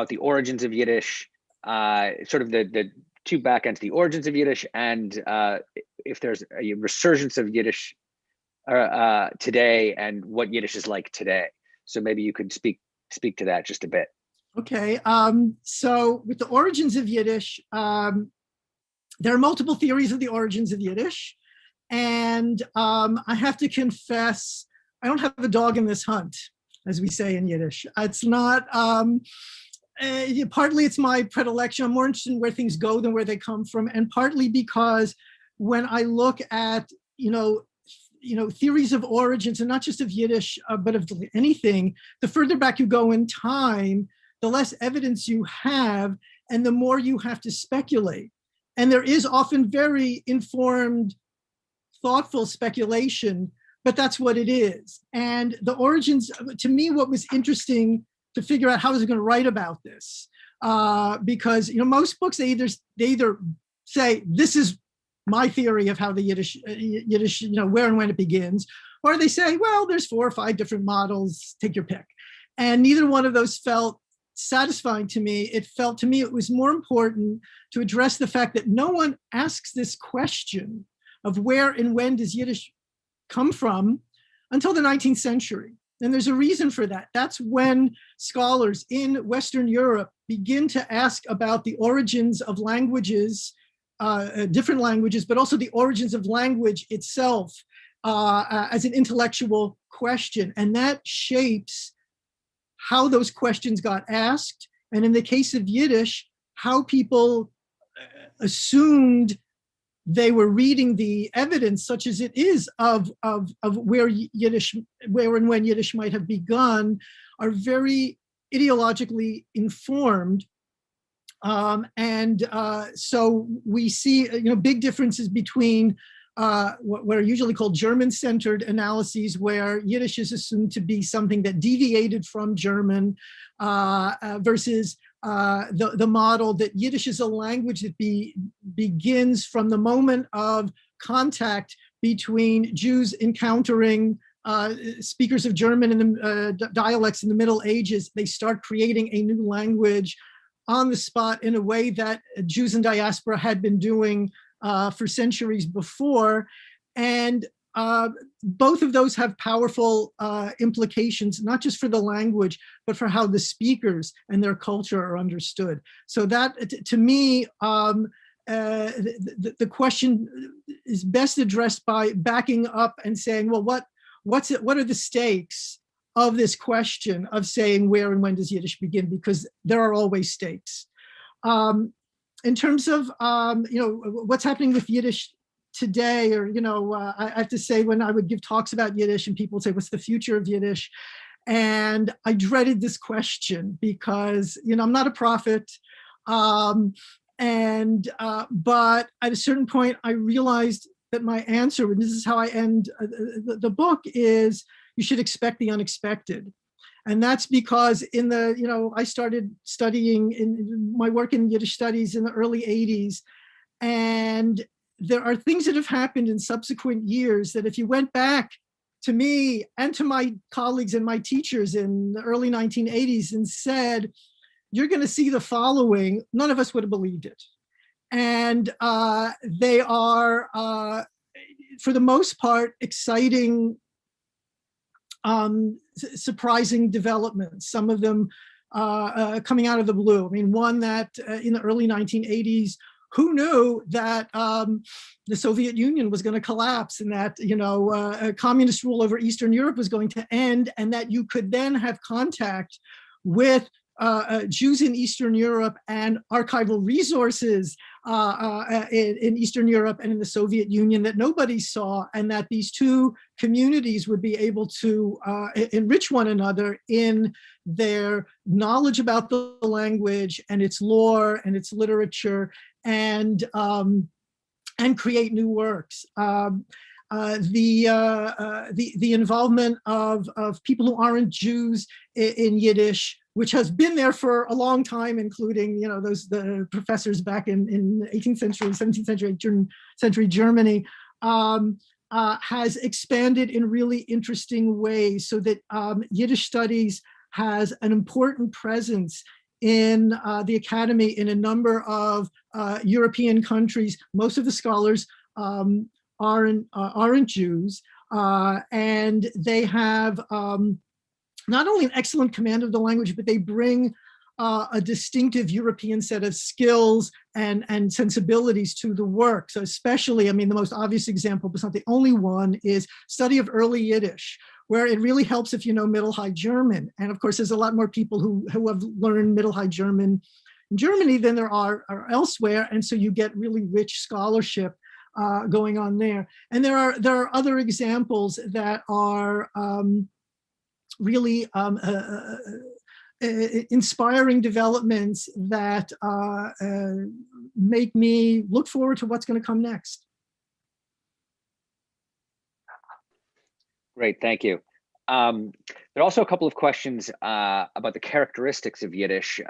the origins of Yiddish, sort of the two back ends, the origins of Yiddish, and if there's a resurgence of Yiddish today, and what Yiddish is like today. So maybe you could speak to that just a bit. Okay, so with the origins of Yiddish, there are multiple theories of the origins of Yiddish, and I have to confess, I don't have a dog in this hunt, as we say in Yiddish. It's not, partly it's my predilection. I'm more interested in where things go than where they come from. And partly because when I look at, theories of origins, and not just of Yiddish, but of anything, the further back you go in time, the less evidence you have, and the more you have to speculate. And there is often very informed, thoughtful speculation, but that's what it is. And the origins, to me, what was interesting to figure out how I was going to write about this, because most books they either say this is my theory of how the Yiddish, where and when it begins, or they say, well, there's 4 or 5 different models, take your pick. And neither one of those felt satisfying to me. It felt to me it was more important to address the fact that no one asks this question of where and when does Yiddish come from until the 19th century. And there's a reason for that. That's when scholars in Western Europe begin to ask about the origins of languages, different languages, but also the origins of language itself as an intellectual question. And that shapes how those questions got asked. And in the case of Yiddish, how people assumed they were reading the evidence, such as it is, of where and when Yiddish might have begun, are very ideologically informed. So we see big differences between what are usually called German-centered analyses, where Yiddish is assumed to be something that deviated from German, versus the model that Yiddish is a language that begins from the moment of contact between Jews encountering speakers of German and dialects in the Middle Ages. They start creating a new language on the spot in a way that Jews in diaspora had been doing for centuries before. And both of those have powerful implications, not just for the language, but for how the speakers and their culture are understood. So that, to me, the question is best addressed by backing up and saying, well, what are the stakes of this question of saying where and when does Yiddish begin? Because there are always stakes. In terms of what's happening with Yiddish today, or I have to say, when I would give talks about Yiddish and people would say, what's the future of Yiddish? And I dreaded this question because I'm not a prophet. But at a certain point, I realized that my answer, and this is how I end the book, is you should expect the unexpected. And that's because I started studying in my work in Yiddish studies in the early 80s. And there are things that have happened in subsequent years that if you went back to me and to my colleagues and my teachers in the early 1980s and said, you're going to see the following, none of us would have believed it. And they are, for the most part, exciting, surprising developments, some of them coming out of the blue. I mean, one that in the early 1980s, who knew that the Soviet Union was going to collapse and that, communist rule over Eastern Europe was going to end, and that you could then have contact with Jews in Eastern Europe and archival resources in Eastern Europe and in the Soviet Union that nobody saw, and that these two communities would be able to enrich one another in their knowledge about the language and its lore and its literature, and create new works. The involvement of people who aren't Jews in Yiddish, which has been there for a long time, including the professors back in 18th century, 17th century Germany, has expanded in really interesting ways, so that Yiddish studies has an important presence in the academy in a number of European countries. Most of the scholars aren't Jews, and they have not only an excellent command of the language, but they bring a distinctive European set of skills and sensibilities to the work. So especially, I mean, the most obvious example, but it's not the only one, is study of early Yiddish, where it really helps if you know Middle High German. And of course, there's a lot more people who have learned Middle High German in Germany than there are elsewhere. And so you get really rich scholarship going on there. And there are other examples that are really inspiring developments that make me look forward to what's going to come next. Great, thank you. There are also a couple of questions about the characteristics of Yiddish.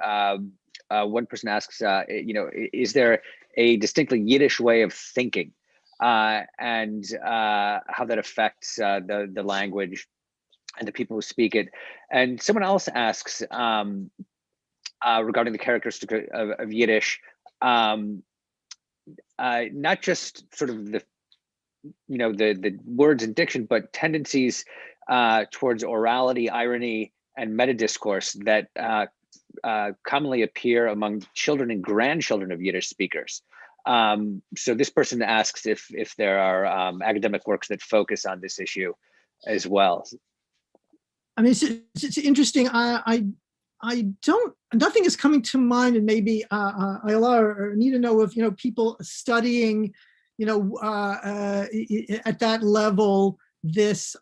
One person asks, is there a distinctly Yiddish way of thinking, and how that affects the language and the people who speak it? And someone else asks regarding the characteristics of Yiddish, not just sort of the words and diction, but tendencies towards orality, irony, and meta-discourse that commonly appear among children and grandchildren of Yiddish speakers. So this person asks if there are academic works that focus on this issue as well. I mean, it's interesting. Nothing is coming to mind, and maybe Ayala or Anita know of, people studying, at that level, this,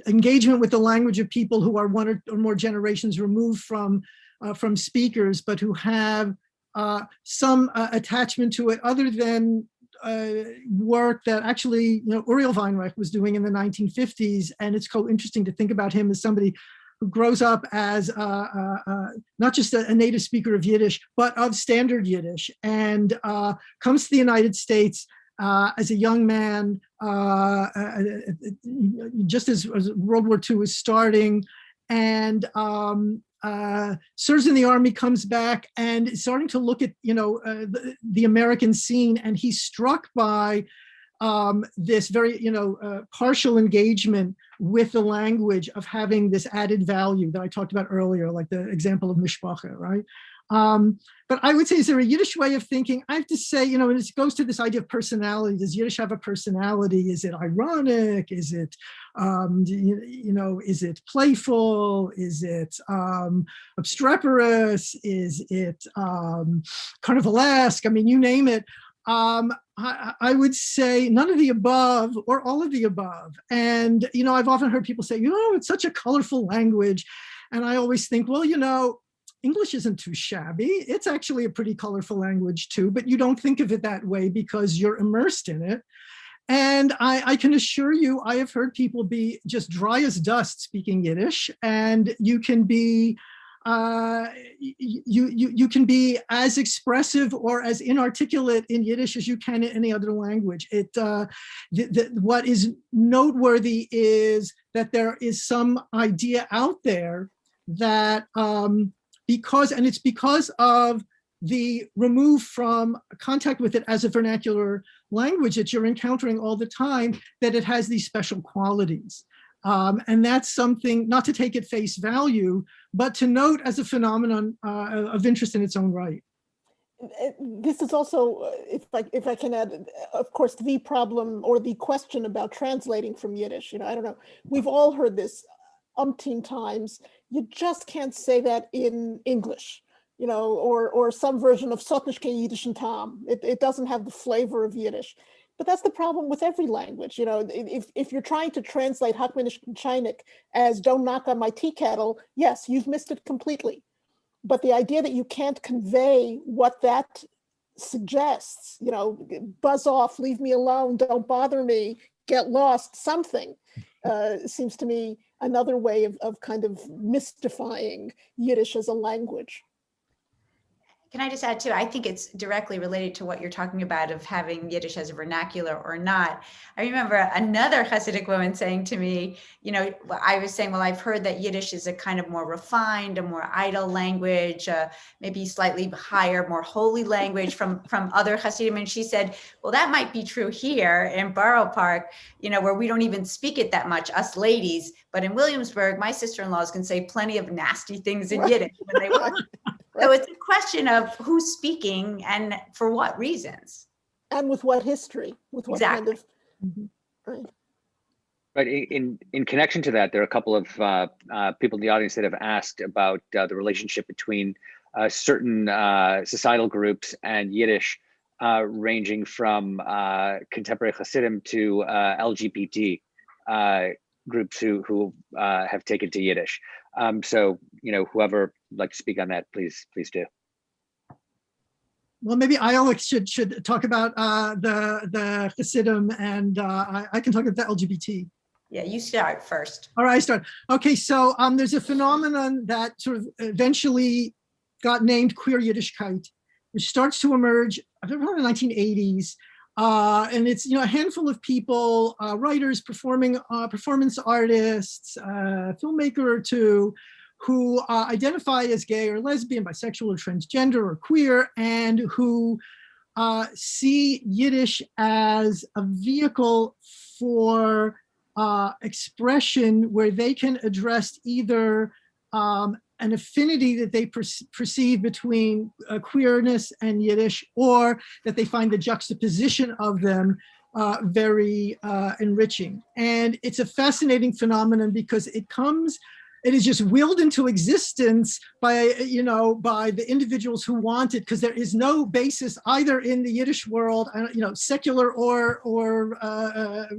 engagement with the language of people who are one or more generations removed from speakers, but who have some attachment to it, other than work that actually, Uriel Weinreich was doing in the 1950s. And it's so interesting to think about him as somebody who grows up as not just a native speaker of Yiddish, but of standard Yiddish, and comes to the United States as a young man, just as World War II was starting, and serves in the army, comes back, and is starting to look at, the American scene, and he's struck by this very, partial engagement with the language of having this added value that I talked about earlier, like the example of mishpacha, right? But I would say, is there a Yiddish way of thinking? I have to say, and it goes to this idea of personality. Does Yiddish have a personality? Is it ironic? Is it, is it playful? Is it obstreperous? Is it carnivalesque? I mean, you name it. I would say none of the above or all of the above. And, I've often heard people say, it's such a colorful language. And I always think, well, English isn't too shabby. It's actually a pretty colorful language too, but you don't think of it that way because you're immersed in it. And I can assure you, I have heard people be just dry as dust speaking Yiddish, and you can be you can be as expressive or as inarticulate in Yiddish as you can in any other language. What is noteworthy is that there is some idea out there that because of the remove from contact with it as a vernacular language that you're encountering all the time, that it has these special qualities. And that's something not to take at face value, but to note as a phenomenon of interest in its own right. This is also, if I can add, of course, the problem or the question about translating from Yiddish. I don't know. We've all heard this umpteen times. You just can't say that in English, or some version of Sotnish kein Yiddischen Tam. It doesn't have the flavor of Yiddish. But that's the problem with every language. If you're trying to translate Hakmenish and Chinik as don't knock on my tea kettle, yes, you've missed it completely. But the idea that you can't convey what that suggests, buzz off, leave me alone, don't bother me, get lost, something, seems to me another way of kind of mystifying Yiddish as a language. Can I just add too, I think it's directly related to what you're talking about of having Yiddish as a vernacular or not. I remember another Hasidic woman saying to me, I was saying, well, I've heard that Yiddish is a kind of more refined, a more idle language, maybe slightly higher, more holy language from other Hasidim. And she said, well, that might be true here in Borough Park, where we don't even speak it that much, us ladies. But in Williamsburg, my sister-in-laws can say plenty of nasty things in Yiddish when they want. So it's a question of who's speaking and for what reasons. And with what history, with what exactly. kind of, right. Right, in connection to that, there are a couple of people in the audience that have asked about the relationship between certain societal groups and Yiddish, ranging from contemporary Hasidim to LGBT groups who have taken to Yiddish. So, whoever would like to speak on that, please do. Well, maybe Ayala should talk about the Hasidim, and I can talk about the LGBT. Yeah, you start first. All right, I start. Okay, so there's a phenomenon that sort of eventually got named queer Yiddishkeit, which starts to emerge around the 1980s. And it's a handful of people, writers, performance artists, a filmmaker or two, who identify as gay or lesbian, bisexual or transgender or queer, and who see Yiddish as a vehicle for expression where they can address either an affinity that they perceive between queerness and Yiddish, or that they find the juxtaposition of them very enriching. And it's a fascinating phenomenon because it is just willed into existence by the individuals who want it, because there is no basis either in the Yiddish world, secular or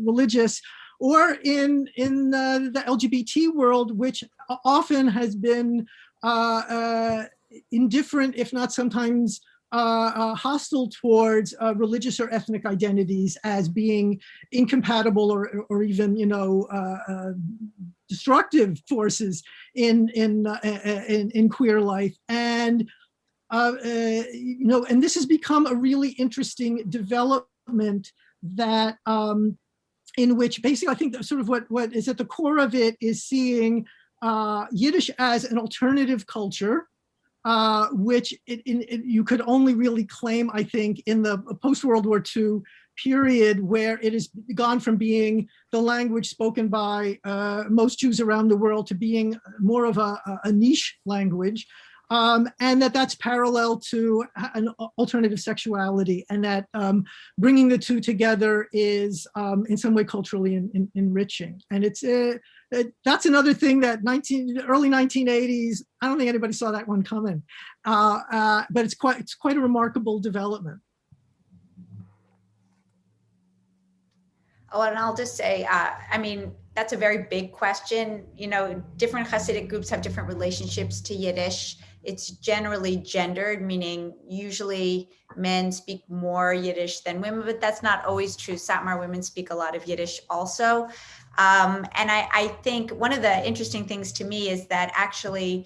religious, or in the LGBT world, which often has been indifferent, if not sometimes hostile towards religious or ethnic identities as being incompatible or even destructive forces in queer life. And and this has become a really interesting development that in which basically I think that sort of what is at the core of it is seeing Yiddish as an alternative culture, which you could only really claim, I think, in the post-World War II period, where it has gone from being the language spoken by most Jews around the world to being more of a niche language, and that's parallel to an alternative sexuality, and that bringing the two together is in some way culturally enriching. And that's another thing that early 1980s, I don't think anybody saw that one coming, but it's quite a remarkable development. Oh, and I'll just say, I mean, that's a very big question. You know, different Hasidic groups have different relationships to Yiddish. It's generally gendered, meaning usually men speak more Yiddish than women, but that's not always true. Satmar women speak a lot of Yiddish also. And I think one of the interesting things to me is that actually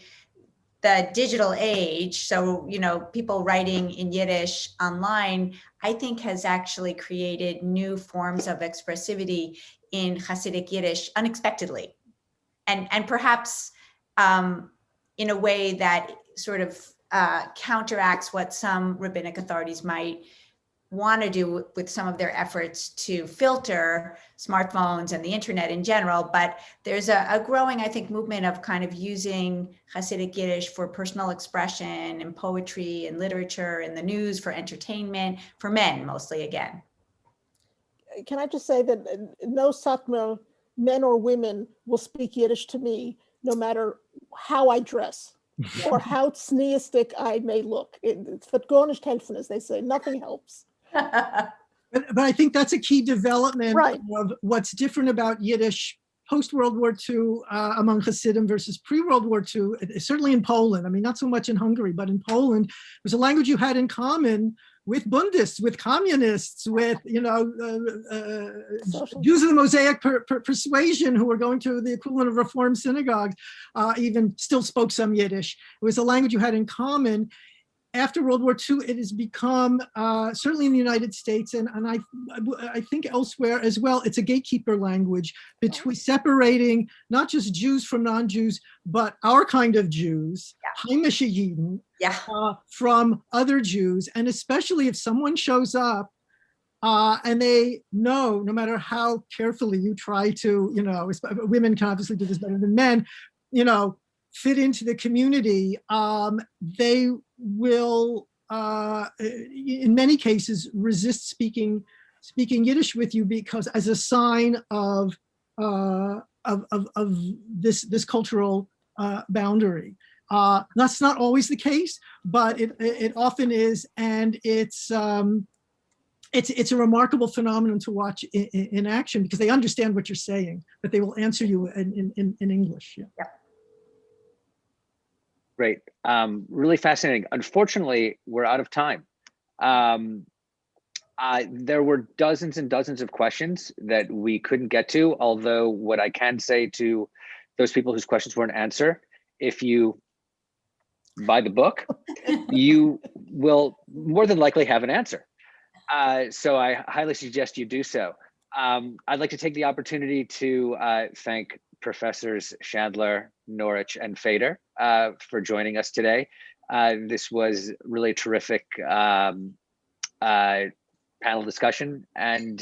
the digital age, so, you know, people writing in Yiddish online, I think has actually created new forms of expressivity in Hasidic Yiddish unexpectedly. And perhaps in a way that sort of counteracts what some rabbinic authorities might want to do with some of their efforts to filter smartphones and the internet in general. But there's a growing, I think, movement of kind of using Hasidic Yiddish for personal expression and poetry and literature and the news, for entertainment, for men mostly, again. Can I just say that no Satmar, men or women, will speak Yiddish to me no matter how I dress or how tzniistic I may look. It's vergonisch helfen, as they say, nothing helps. But I think that's a key development of what's different about Yiddish post-World War II among Hasidim versus pre-World War II, certainly in Poland. I mean, not so much in Hungary, but in Poland, it was a language you had in common with Bundists, with communists, with, you know, Jews of the Mosaic persuasion who were going to the equivalent of Reform synagogues, even still spoke some Yiddish. It was a language you had in common. After World War II, it has become, certainly in the United States, and I think elsewhere as well, it's a gatekeeper language between separating not just Jews from non-Jews, but our kind of Jews, heimische Jiden, from other Jews. And especially if someone shows up and they know, no matter how carefully you try to, you know, women can obviously do this better than men, you know, fit into the community, they will, in many cases, resist speaking Yiddish with you, because as a sign of this cultural boundary. That's not always the case, but it often is, and it's a remarkable phenomenon to watch in action, because they understand what you're saying, but they will answer you in English. Yeah. Great. Really fascinating. Unfortunately, we're out of time. There were dozens and dozens of questions that we couldn't get to, although what I can say to those people whose questions weren't answered, if you buy the book, you will more than likely have an answer. So I highly suggest you do so. I'd like to take the opportunity to thank Professors Shandler, Norich, and Fader for joining us today. This was really a terrific panel discussion, and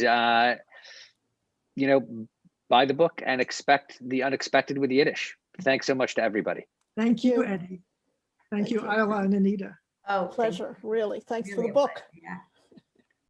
you know, buy the book and expect the unexpected with Yiddish. Thanks so much to everybody. Thank you, Eddy. Thank you, Ayala and Anita. Oh, Pleasure, really. Thanks for the book. Yeah.